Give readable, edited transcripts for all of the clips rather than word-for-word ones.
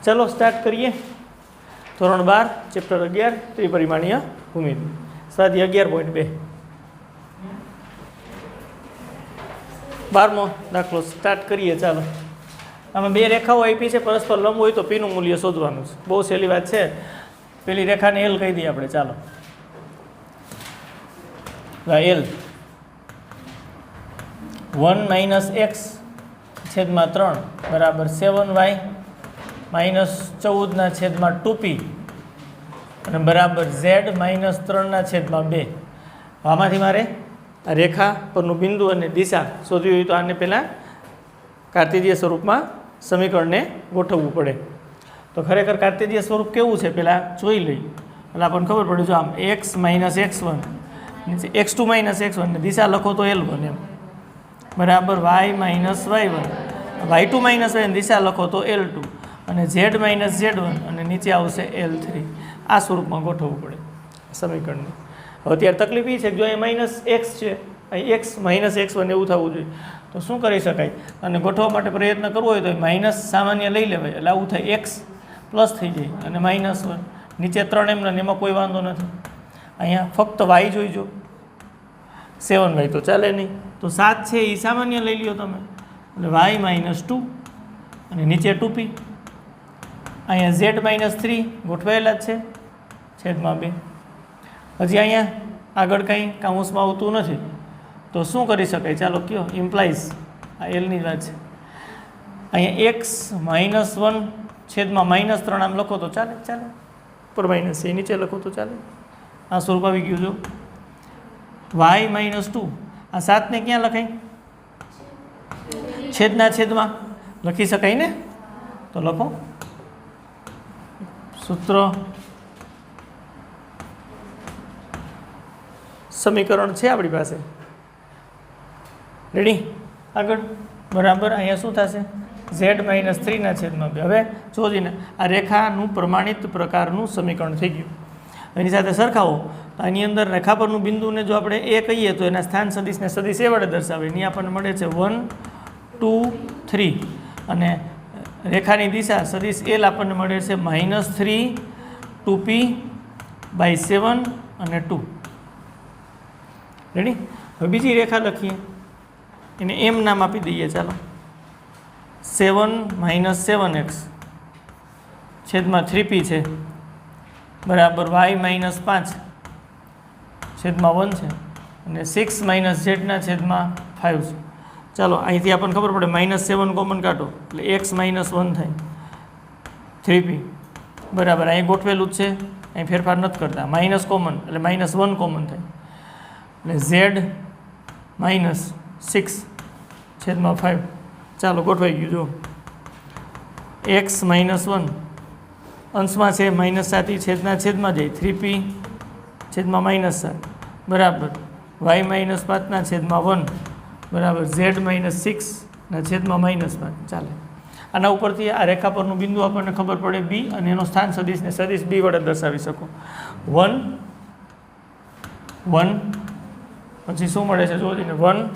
चलो स्टार्ट करिए। धोरण 12 चैप्टर 11 त्रिपरिमाणीय भूमिति स्वाध्याय 11.2 12मो दाखलो स्टार्ट करिए। चलो आम बे रेखाओ आपी है, परस्पर लंब हो तो पीनु मूल्य शोधवानुं छे। बहुत सहेली बात है। पेली रेखा ने एल कही दी आपणे। चालो एल 1 - x छेदमा 3 बराबर 7y -14 2p અને બરાબર z -3/2। આમાંથી મારે આ રેખા પરનું બિંદુ અને દિશા શોધવી હોય તો આને પહેલાં કાર્તેજીય સ્વરૂપમાં સમીકરણને ગોઠવવું પડે। તો ખરેખર કાર્તેજીય સ્વરૂપ કેવું છે પહેલાં જોઈ લઈ એટલે આપણને ખબર પડે। જો આમ x - x1 નીચે x2 - x1 ને દિશા લખો તો l1 એમ બરાબર y - y1 y2 - y દિશા લખો તો l2 અને z - z1 અને નીચે આવશે l3। આ સ્વરૂપમાં ગોઠવવું પડે સમીકરણને। હવે ત્યારે તકલીફ એ છે કે જો એ -x છે, અહીં x - x1 એવું થવું જોઈએ તો શું કરી શકાય? અને ગોઠવવા માટે પ્રયત્ન કરવો હોય તો માઇનસ સામાન્ય લઈ લેવાય એટલે આવું થાય, x પ્લસ થઈ જાય અને -1 નીચે 3 એમાં કોઈ વાંધો નથી। અહીંયા ફક્ત y જોઈજો, 7y તો ચાલે નહીં, તો 7 છે એ સામાન્ય લઈ લ્યો તમે એટલે y -2 અને નીચે 2p। અહીંયા z -3 ગોઠવાયેલા જ છે છેદમાં 2। હજી અહીંયા આગળ કંઈ કાઉન્સમાં આવતું નથી તો શું કરી શકાય? ચાલો કયો ઇમ્પ્લાઇઝ આ એલની જ વાત છે। અહીંયા x -1 છેદમાં -3 આમ લખો તો ચાલે, ચાલે ઉપર માઇનસ છે નીચે લખો તો ચાલે। આ સ્વરૂપ આવી ગયું। જો y -2 આ 7ને ક્યાં લખાય? છેદના છેદમાં લખી શકાય ને? તો લખો સૂત્ર સમીકરણ છે આપણી પાસે રેડી। આગળ બરાબર અહીંયા શું થશે? z -3/2। હવે જોજીને આ રેખાનું પ્રમાણિત પ્રકારનું સમીકરણ થઈ ગયું। એની સાથે સરખાવો તો આની અંદર રેખા પરનું બિંદુને જો આપણે એ કહીએ તો એના સ્થાન સદિશને સદિશ એ વડે દર્શાવે। એની આપણને મળે છે 1 2 3 અને રેખાની દિશા સદિશ એલ આપણને મળે છે -3 2p/7 અને 2 રેડી। હવે બીજી રેખા લખીએ, એને એમ નામ આપી દઈએ। ચાલો 7 - 7x છેદમાં 3p છે બરાબર y -5 છેદમાં 1 છે અને 6 - z છેદમાં 5 છે। ચાલો અહીંથી આપણને ખબર પડે -7 કોમન કાઢો એટલે x -1 થાય 3p બરાબર। અહીં ગોઠવેલું જ છે, અહીં ફેરફાર નથી કરતા, માઇનસ કોમન એટલે -1 કોમન થાય એટલે z -6 છેદમાં 5। ચાલો ગોઠવાઈ ગયું। જો x -1 અંશમાં છે -7 છેદના છેદમાં જાય 3p છેદમાં -7 બરાબર y -5 છેદમાં 1 બરાબર z -6 છેદમાં -5 ચાલે। આના ઉપરથી આ રેખા પરનું બિંદુ આપણને ખબર પડે b અને એનો સ્થાન સદિશને સદિશ b વડે દર્શાવી શકો। 1 1 પછી શું મળે છે જોઈને 1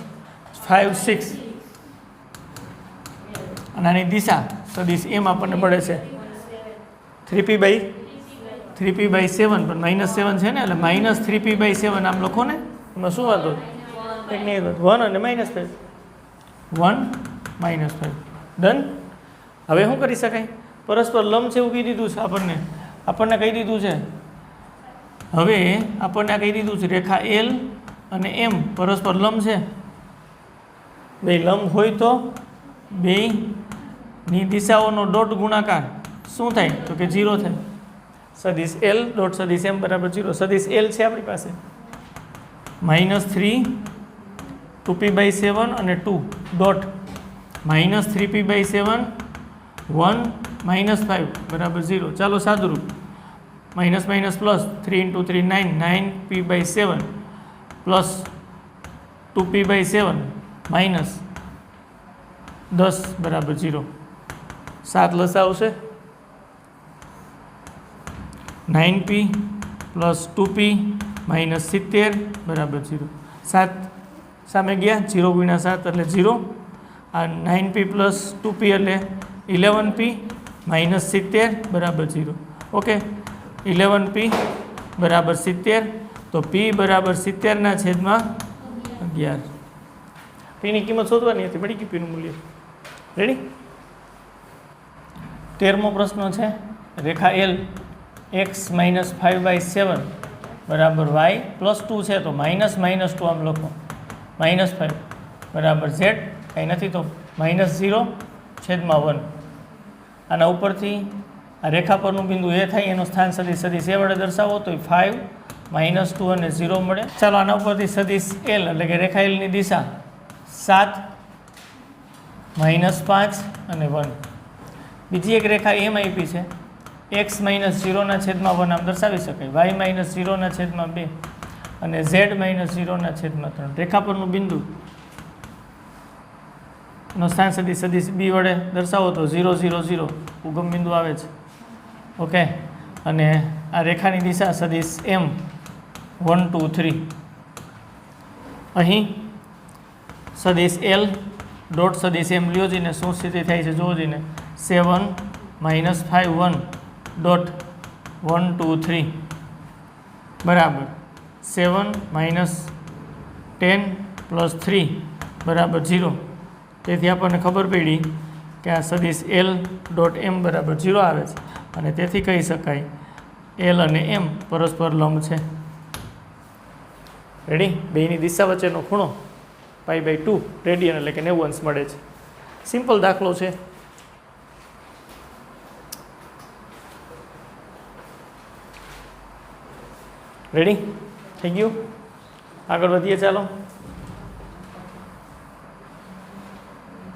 5 6 અને આની દિશા સદિશ એમ આપણને મળે છે 3p/7 પણ -7 છે ને એટલે -3p/7 આમ લખો ને, એમાં શું વાંધો? એક નહીં 1 અને -5 1 -5 ડન। હવે શું કરી શકાય? પરસ્પર લંબ છે એવું કહી દીધું છે આપણને કહી દીધું છે। હવે આપણને આ કહી દીધું છે રેખા એલ અને એમ પરસ્પર લંબ છે। બે લંબ હોય તો બેની દિશાઓનો ડોટ ગુણાકાર શું થાય? તો કે 0 થાય। સદિશ એલ ડોટ સદિશ એમ બરાબર 0। સદિશ એલ છે આપણી પાસે -3 2p/7 અને 2 ડોટ -3p/7 1 -5 બરાબર 0। ચાલો સાદુરૂપ minus plus 3 × 3 9 9p/7 plus 2p/7 minus 10 બરાબર 0। 7 લસાવશે 9p પ્લસ 2p માઇનસ 70 બરાબર 0। 7 સામે ગયા 0 × 7 એટલે 0। આ 9p પ્લસ 2p એટલે 11p -70 બરાબર 0. ઓકે, 11p બરાબર 70, તો p બરાબર 70/11. પીની કિંમત શોધવાની હતી, મળી ગઈ પીનું મૂલ્ય. રેડી? 13મો પ્રશ્ન છે, રેખા L x -5/7 બરાબર y +2 છે, તો -2 આમ લખો, -5 બરાબર z, કંઈ નથી તો -0/1. આના ઉપરથી આ રેખા પરનું બિંદુ એ થાય, એનું સ્થાન સદિશ એ વડે દર્શાવો તો 5 -2 અને 0 મળે. ચાલો આના ઉપરથી સદિશ L એટલે કે રેખા L ની દિશા 7 -5 અને 1. બીજી એક રેખા એમ આપી છે, x -0/1 આમ દર્શાવી શકાય, y -0/2 અને z -0/3. રેખા પરનું બિંદુ નો સ્થાન સદિશ b વડે દર્શાવો તો 0 0 0 ઉગમ બિંદુ આવે છે. ઓકે, અને આ રેખાની દિશા સદિશ m 1 2 3. અહીં સદિશ L ડોટ સદિશ m લ્યો જઈને શું સ્થિતિ થાય છે જોવો જઈને, 7 -5 1 ડોટ 1 2 3 બરાબર 7 -10 + 3 બરાબર 0. તેથી આપણને ખબર પડી કે આ સદિશ L ડોટ m બરાબર 0 આવે છે, અને તેથી કહી શકાય L અને m પરસ્પર લંબ છે. રેડી? બેની દિશા વચ્ચેનો ખૂણો π/2 રેડિયન એટલે કે 90 અંશ મળે છે. સિમ્પલ દાખલો છે. રેડી? થઈ ગયું? આગળ વધીએ ચાલો.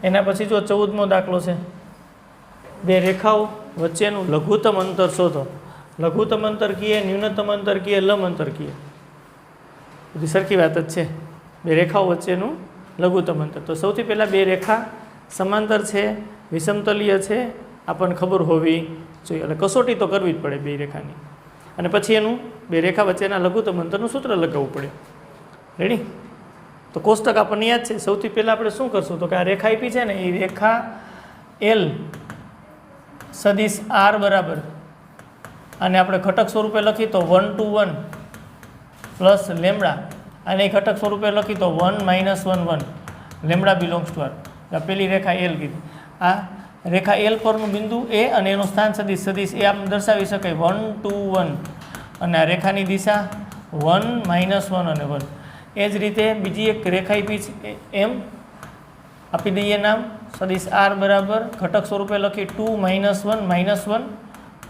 એના પછી જો 14મો દાખલો છે, બે રેખાઓ વચ્ચેનું લઘુત્તમ અંતર શોધો. લઘુત્તમ અંતર કીએ, ન્યૂનતમ અંતર કીએ, લંબ અંતર કીએ, બધી સરખી વાત જ છે. બે રેખાઓ વચ્ચેનું લઘુત્તમ અંતર. તો સૌથી પહેલાં બે રેખા સમાંતર છે, વિષમતલીય છે, આપણને ખબર હોવી જોઈએ. એટલે કસોટી તો કરવી જ પડે બે રેખાની, અને પછી એનું બે રેખા વચ્ચેના લઘુત્તમ અંતરનું સૂત્ર લગાવવું પડે. રેડી? તો કોષ્ટક આપણને યાદ છે. સૌથી પહેલાં આપણે શું કરશું, તો કે આ રેખા આપી છે ને, એ રેખા L સદિશ R બરાબર, અને આપણે ઘટક સ્વરૂપે લખી તો 1 to 1 પ્લસ લેમડા, અને ઘટક સ્વરૂપે લખી તો 1 - 1 1 લેમડા બિલોંગ્સ ટુ R. પેલી રેખા L કીધી. આ રેખા L પરનું બિંદુ A અને એનું સ્થાન સદિશ એ આપણે દર્શાવી શકાય 1 2 1, અને આ રેખાની દિશા 1 - 1 અને 1. એ જ રીતે બીજી એક રેખા આપી છે એમ, આપી દઈએ નામ સદિશ R બરાબર, ઘટક સ્વરૂપે લખી 2 - 1 -1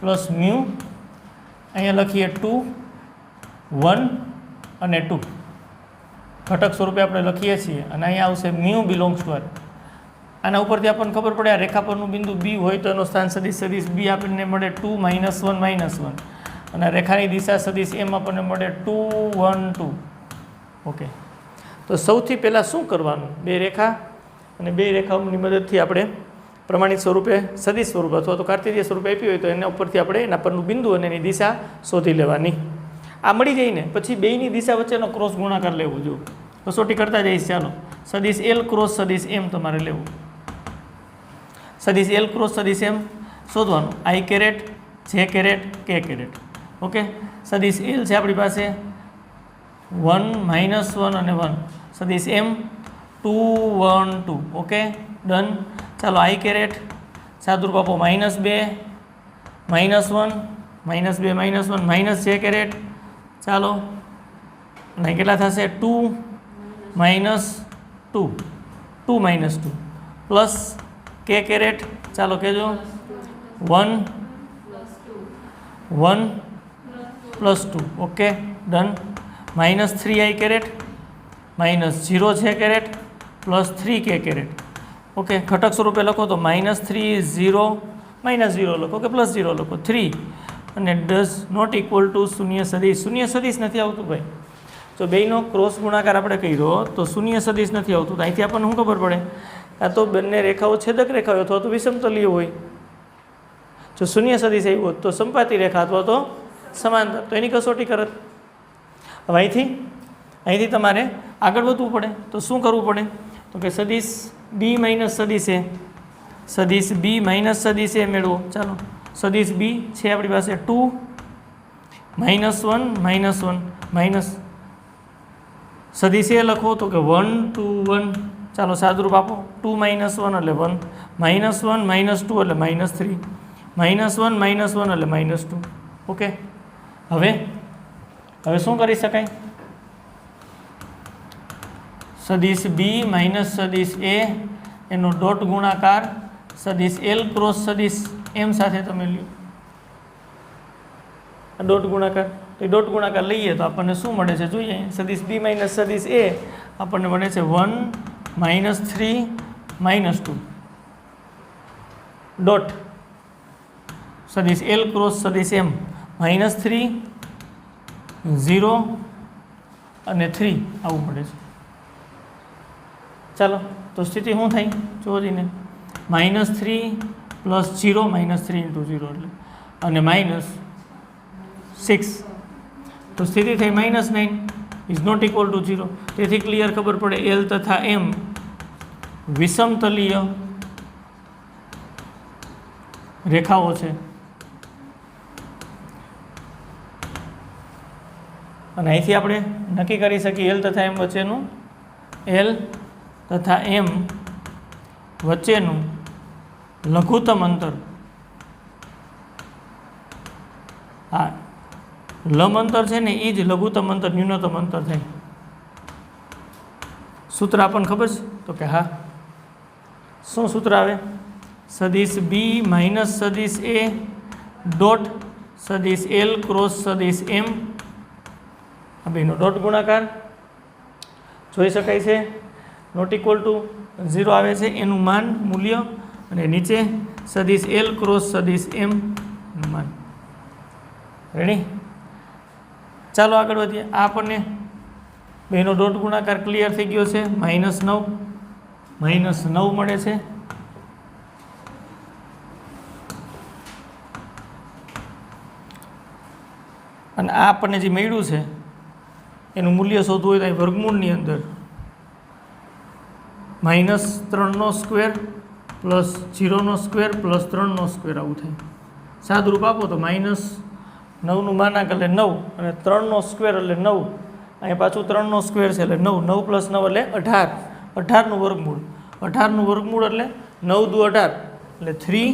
પ્લસ મ્યુ, અહીંયા લખીએ 2 1 અને 2, ઘટક સ્વરૂપે આપણે લખીએ છીએ, અને અહીંયા આવશે મ્યુ બિલોંગ્સ ટુ R. આના ઉપરથી આપણને ખબર પડે આ રેખા પરનું બિંદુ B હોય તો એનો સ્થાન સદિશ B આપણને મળે 2 - 1 -1, અને રેખાની દિશા સદિશ M આપણને મળે 2 1 2. ઓકે, તો સૌથી પહેલાં શું કરવાનું, બે રેખા અને બે રેખાઓની મદદથી આપણે પ્રમાણિત સ્વરૂપે સદિશ સ્વરૂપ અથવા તો કાર્તેય સ્વરૂપ આપી હોય તો એના ઉપરથી આપણે એના પરનું બિંદુ અને એની દિશા શોધી લેવાની. આ મળી જઈને પછી બેયની દિશા વચ્ચેનો ક્રોસ ગુણાકાર લેવો. જો કસોટી કરતા જઈશ. ચાલો, સદિશ L ક્રોસ સદિશ M તમારે લેવું. સદિશ L ક્રોસ સદિશ M શોધવાનું, I caret J caret K caret. Okay, સદિશ L છે આપણી પાસે 1 - 1 અને 1, સદિશ M 2 1 2. Okay, done. ચાલો, I કેરેટ સાદુરૂપ આપો -2 -1 -2 -1 J કેરેટ. ચાલો, અને કેટલા થશે 2 - 2 પ્લસ K કેરેટ. ચાલો કહેજો 1 1 plus 2. Okay, done. -3 I caret -0 J caret plus 3 K caret. Okay, ઘટક સ્વરૂપે લખો તો -3 0 -0 લખો કે +0 લખો 3, અને ડઝ નોટ ઇક્વલ ટુ શૂન્ય સદિશ. શૂન્ય સદિશ નથી આવતું ભાઈ. જો બેયનો ક્રોસ ગુણાકાર આપણે કર્યો તો શૂન્ય સદિશ નથી આવતું. તો અહીંથી આપણને શું ખબર પડે, આ તો બંને રેખાઓ છેદક રેખા હોય અથવા તો વિષમતલીય હોય. જો શૂન્ય સદિશ આવ્યું હોત તો સંપાતી રેખા અથવા તો સમાંતર, તો એની કસોટી કરત. હવે અહીંથી તમારે આગળ વધવું પડે. તો શું કરવું પડે, તો કે સદિશ B - સદિશ A સદિશ બી માઇનસ સદિશ એ મેળવો. ચાલો સદિશ બી છે આપણી પાસે 2 -1 -1 માઇનસ સદિશ એ લખો તો કે 1 2 1. ચાલો સાદુરૂપ આપો. 2 -1 એટલે 1, -1 -2 એટલે -3, -1 -1 એટલે -2. ઓકે. હવે શું કરી શકાય? સદિશ બી માઇનસ સદિશ એ એનો ડોટ ગુણાકાર સદિશ એલ ક્રોસ સદિશ એમ સાથે તમે લ્યો ડોટ ગુણાકાર. તો ડોટ ગુણાકાર લઈએ તો આપણને શું મળે છે જોઈએ. સદિશ બી માઇનસ સદિશ એ આપણને મળે છે 1 -3 -2 ડોટ સદિશ એલ ક્રોસ સદિશ એમ -3 0 અને 3 આવું મળે છે. ચાલો તો સ્થિતિ શું થઈ જોઈને -3 + 0 -3 × 0 એટલે અને -6 તો સ્થિતિ થઈ -9 ઇઝ નોટ ઇક્વલ ટુ 0. તેથી ક્લિયર ખબર પડે એલ તથા એમ વિષમતલીય રેખાઓ છે. અને અહીંથી આપણે નક્કી કરી શકીએ એલ તથા એમ વચ્ચેનું લઘુત્તમ અંતર. હા, લંબ અંતર છે ને એ જ લઘુત્તમ અંતર ન્યૂનતમ અંતર થાય. સૂત્ર આપણને ખબર છે તો કે હા. શું સૂત્ર આવે? સદિશ બી માઇનસ સદિશ એ ડોટ સદિશ એલ ક્રોસ સદિશ એમ આ બેનો ડોટ ગુણાકાર જોઈ શકાય છે. નોટ ઇક્વલ ટુ 0 આવે છે એનું માન મૂલ્ય અને નીચે સદિશ એલ ક્રોસ સદિશ એમ નું માન. રેડી? ચાલો આગળ વધીએ. આ આપણને બેનો ડોટ ગુણાકાર ક્લિયર થઈ ગયો છે. -9 મળે છે. અને આ આપણને જે મળ્યું છે એનું મૂલ્ય શોધવું હોય તો વર્ગમૂળની અંદર -3² + 0² + 3² આવું થાય. સાદુરૂપ આપો તો -9નું માનાંક એટલે 9 અને 3² એટલે 9. અહીંયા પાછું 3² છે એટલે 9, 9 + 9 એટલે 18. 18નું વર્ગમૂળ. 18નું વર્ગમૂળ એટલે 9 દુ 18 એટલે 3.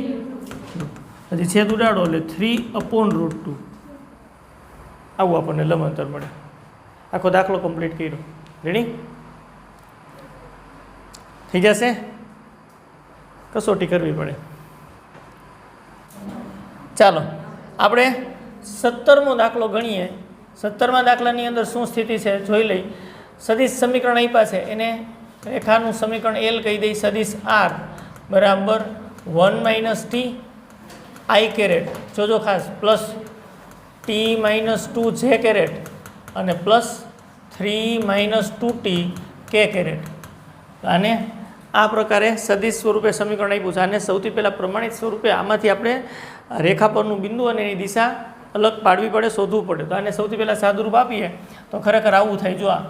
હજી છેદ ઉડાડો એટલે 3/√2 આવું આપણને લંબ અંતર મળે. આખો દાખલો કમ્પ્લીટ કર્યો. રેડી? થઈ જશે? કસોટી કરવી પડે. ચાલો આપણે 17મો દાખલો ગણીએ. 17મા દાખલાની અંદર શું સ્થિતિ છે જોઈ લઈ. સદિશ સમીકરણ આપ્યા છે એને રેખાનું સમીકરણ એલ કહી દઈ. સદિશ આર બરાબર 1 - t i કેરેટ જોજો ખાસ પ્લસ t - 2 j કેરેટ અને પ્લસ 3 - 2t k કેરેટ. આને આ પ્રકારે સદિશ સ્વરૂપે સમીકરણ આપ્યું છે. આને સૌથી પહેલાં પ્રમાણિત સ્વરૂપે આમાંથી આપણે રેખા પરનું બિંદુ અને એની દિશા અલગ પાડવી પડે, શોધવું પડે. તો આને સૌથી પહેલાં સાદુરૂપ આપીએ તો ખરેખર આવું થાય. જો આ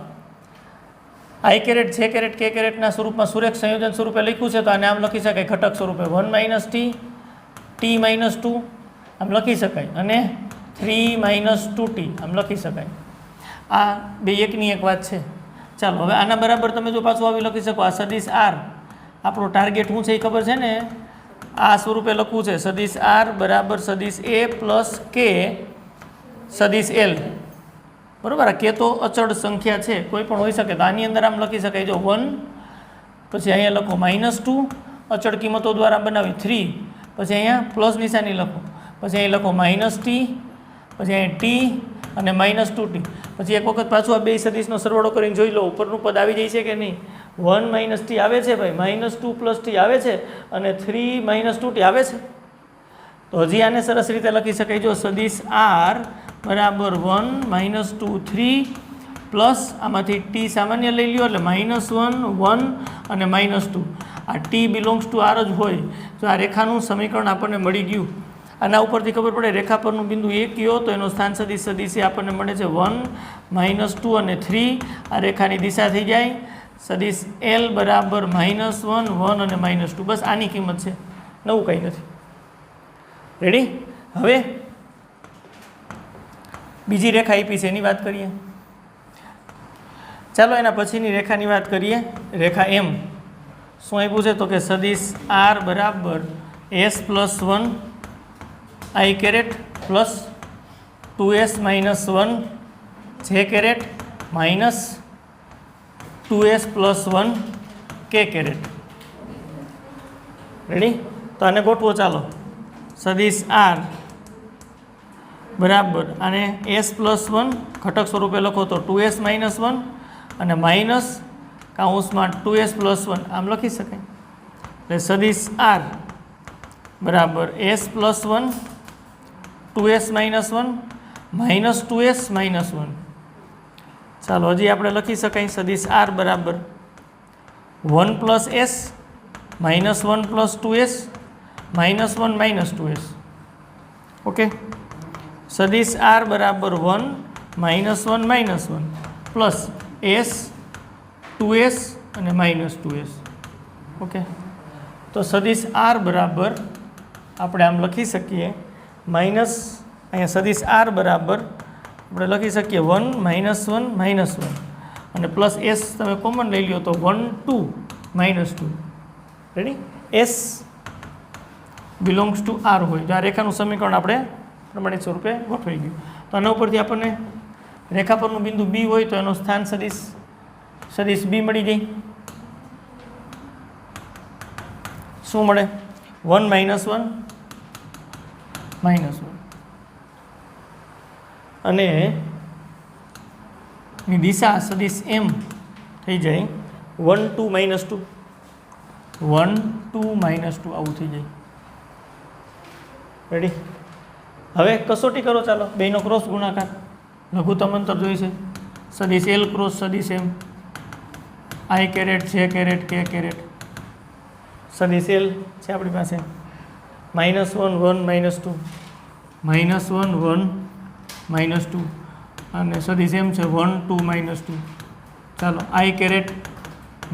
i કેરેટ જે કેરેટ કે કેરેટના સ્વરૂપમાં સુરેખ સંયોજન સ્વરૂપે લખ્યું છે તો આને આમ લખી શકાય ઘટક સ્વરૂપે 1 - t t - 2 આમ લખી શકાય અને 3 - 2t આમ લખી શકાય. આ બે એકની એક વાત છે. ચાલો હવે આના બરાબર તમે જો પાછું આવી લખી શકો. આ સદિશ આર આપણો ટાર્ગેટ શું છે એ ખબર છે ને? આ સ્વરૂપે લખવું છે સદિશ આર બરાબર સદિશ એ પ્લસ કે સદિશ એલ. બરાબર? આ કે તો અચળ સંખ્યા છે, કોઈ પણ હોઈ શકે. તો આની અંદર આમ લખી શકાય જો 1 પછી અહીંયા લખો -2 અચળ કિંમતો દ્વારા બનાવી 3 પછી અહીંયા પ્લસ નિશાની લખો પછી અહીં લખો -t પછી અહીં t અને -2t પછી એક વખત પાછું આ બે સદિશનો સરવાળો કરીને જોઈ લો ઉપરનું પદ આવી જાય છે કે નહીં. 1 - t આવે છે ભાઈ, -2 + t આવે છે અને 3 - 2t આવે છે. તો હજી આને સરસ રીતે લખી શકાય જો સદિશ આર બરાબર 1 - 2 3 પ્લસ આમાંથી t સામાન્ય લઈ લ્યો એટલે -1 1 અને -2. આ t બિલોંગ્સ ટુ આર જ હોય તો આ રેખાનું સમીકરણ આપણને મળી ગયું. આના ઉપરથી ખબર પડે રેખા પરનું બિંદુ એ કયો તો એનો સ્થાન સદિશ સદિશ આપણને મળે છે 1 -2 અને 3. આ રેખાની દિશા થઈ જાય સદિશ એલ બરાબર -1 1 અને -2. બસ આની કિંમત છે. નવું કંઈ નથી. રેડી? હવે બીજી રેખા આપી છે એની વાત કરીએ. ચાલો એના પછીની રેખાની વાત કરીએ. રેખા એમ શું આપ્યું છે? તો કે સદિશ આર બરાબર એસ પ્લસ 1 આઈ કેરેટ પ્લસ 2s માઇનસ 1 જે કેરેટ માઇનસ 2s પ્લસ 1 કે કેરેટ. રેડી? તો આને ગોઠવો. ચાલો, સદિશ આર બરાબર અને એસ પ્લસ 1 ઘટક સ્વરૂપે લખો તો 2s માઇનસ 1 અને માઇનસ કાઉન્સમાં 2s પ્લસ 1 આમ લખી શકાય. એટલે સદિશ આર બરાબર S plus 1 2s minus 1 minus 2s minus 1. ચાલો હજી આપણે લખી શકાય સદિશ આર બરાબર 1 plus S minus 1 plus 2s minus 1 minus 2s. Okay, સદિશ આર બરાબર 1 minus 1 minus 1 plus S 2s અને માઇનસ 2s. ઓકે, તો સદિશ આર બરાબર આપણે આમ લખી શકીએ માઇનસ, અહીંયા સદિશ આર બરાબર આપણે લખી શકીએ 1 માઇનસ 1 માઇનસ 1 અને પ્લસ એસ તમે કોમન લઈ લો તો 1 2 minus 2. Ready? S belongs to R હોય તો આ રેખાનું સમીકરણ આપણે પ્રમાણિત સ્વરૂપે ગોઠવાઈ ગયું. તો આના ઉપરથી આપણને રેખા પરનું બિંદુ બી હોય તો એનું સ્થાન સદિશ બી મળી જાય. શું મળે? 1 માઇનસ 1 માઇનસ 1 અને ની દિશા સદિશ એમ થઈ જાય 1 2 માઇનસ 2 1 2 માઇનસ 2 આવું થઈ જાય. રેડી? હવે કસોટી કરો. ચાલો બેનો ક્રોસ ગુણાકાર લઘુત્તમ અંતર જોઈ છે. સદિશ એલ ક્રોસ સદિશ એમ આઈ કેરેટ જે કેરેટ કે કેરેટ. સદિશ એલ છે આપણી પાસે માઇનસ 1 1 માઇનસ 2 માઇનસ 1 1 માઇનસ 2 અને સદિશ એમ છે 1 2 માઇનસ 2. ચાલો i caret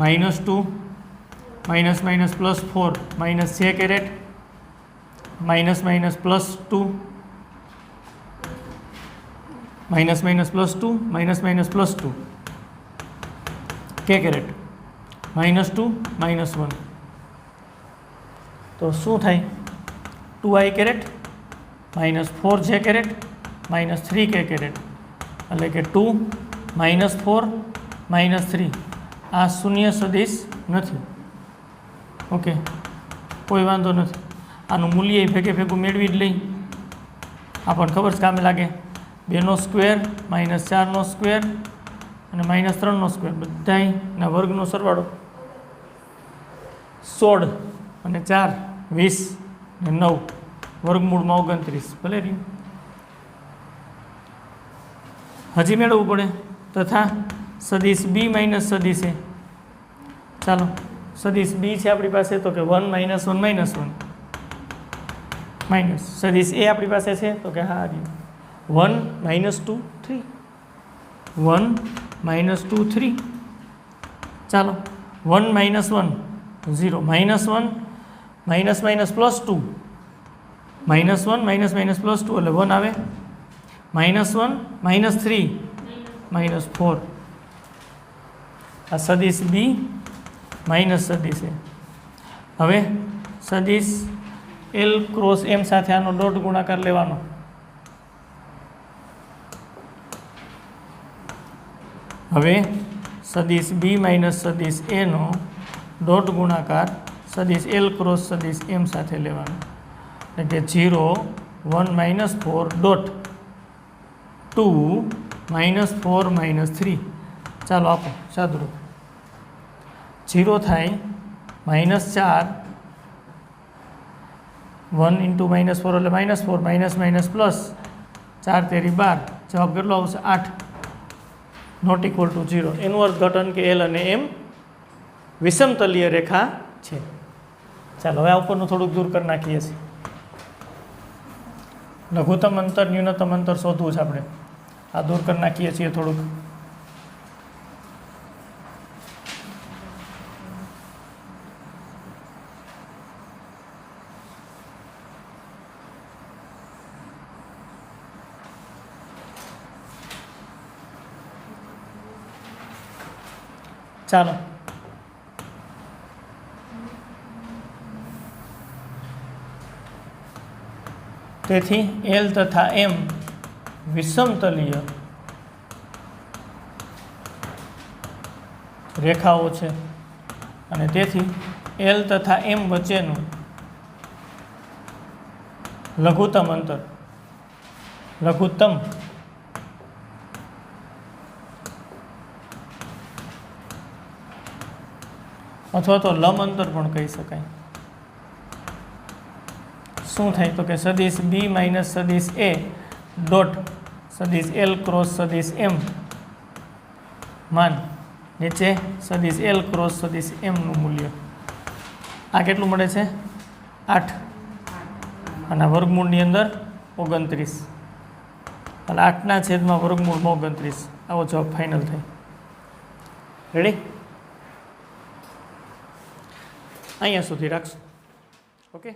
minus 2 minus minus plus 4 minus j caret minus minus plus 2 minus minus plus 2 minus minus plus 2 k caret minus 2 minus 1. તો શું થાય? 2i કેરેટ માઇનસ 4 જે કેરેટ માઇનસ 3 કે caret એટલે કે 2 માઇનસ 4 માઇનસ 3. આ શૂન્ય સદિશ નથી. ઓકે, કોઈ વાંધો નથી. આનું મૂલ્ય ભેગે ભેગું મેળવી જ લઈ. આપણને ખબર છે કામે લાગે. 2નો સ્ક્વેર માઇનસ 4નો સ્ક્વેર અને માઇનસ 3નો સ્ક્વેર બધાના વર્ગનો સરવાળો 16 અને 4 20 ને 9 વર્ગમૂળમાં 29. ભલે રહ્યું. હજી મેળવવું પડે. તથા સદિશ બી માઇનસ સદિશ એ. ચાલો સદિશ બી છે આપણી પાસે તો કે 1 માઇનસ 1 માઇનસ 1 માઇનસ સદિશ એ આપણી પાસે છે તો કે હા 1 માઇનસ 2 3 1 માઇનસ 2 3. ચાલો 1 minus 1 0 minus 1 minus minus plus 2 minus 1 minus minus plus 2 એટલે 1 આવે. Minus 1 minus 3 minus 4. આ સદિશ બી માઇનસ સદિશ એ. હવે સદિશ એલ ક્રોસ એમ સાથે આનો ડોટ ગુણાકાર લેવાનો. હવે સદિશ બી માઇનસ સદિશ એનો ડોટ ગુણાકાર સદિશ એલ ક્રોસ સદિશ એમ સાથે લેવાનો. એટલે કે 0 1 માઇનસ 4 ડોટ 2 માઇનસ 4 માઇનસ 3. ચાલો આપો સાદું. 0 થાય માઇનસ 4 1 ઇન્ટુ માઇનસ 4 એટલે માઇનસ 4 માઇનસ માઇનસ પ્લસ 4 તેરી 12. જવાબ કેટલો આવશે? 8. Not equal to 0. એનું અર્થઘટન કે એલ અને એમ વિષમતલીય રેખા છે. ચાલો હવે આ ઉપરનું થોડુંક દૂર કરી નાખીએ છીએ. લઘુત્તમ અંતર ન્યૂનતમ અંતર શોધવું છે આપણે. આ દૂર કરી નાખીએ છીએ થોડુંક. ચાલો તેથી એલ તથા એમ વિષમતલીય રેખાઓ છે અને તેથી એલ તથા એમ વચ્ચેનું લઘુત્તમ અંતર લઘુત્તમ અથવા તો લંબ અંતર પણ કહી શકાય. શું થાય તો કે સદિશ બી માઇનસ સદિશ એ ડોટ સદિશ એલ ક્રોસ સદિશ એમ માન નીચે સદિશ એલ ક્રોસ સદિશ એમનું મૂલ્ય આ કેટલું મળે છે 8 અને વર્ગમૂળની અંદર 29 અને 8ના છેદમાં વર્ગમૂળમાં 29 આવો જવાબ ફાઇનલ થાય. રેડી? અહીંયા સુધી રાખશું. ઓકે.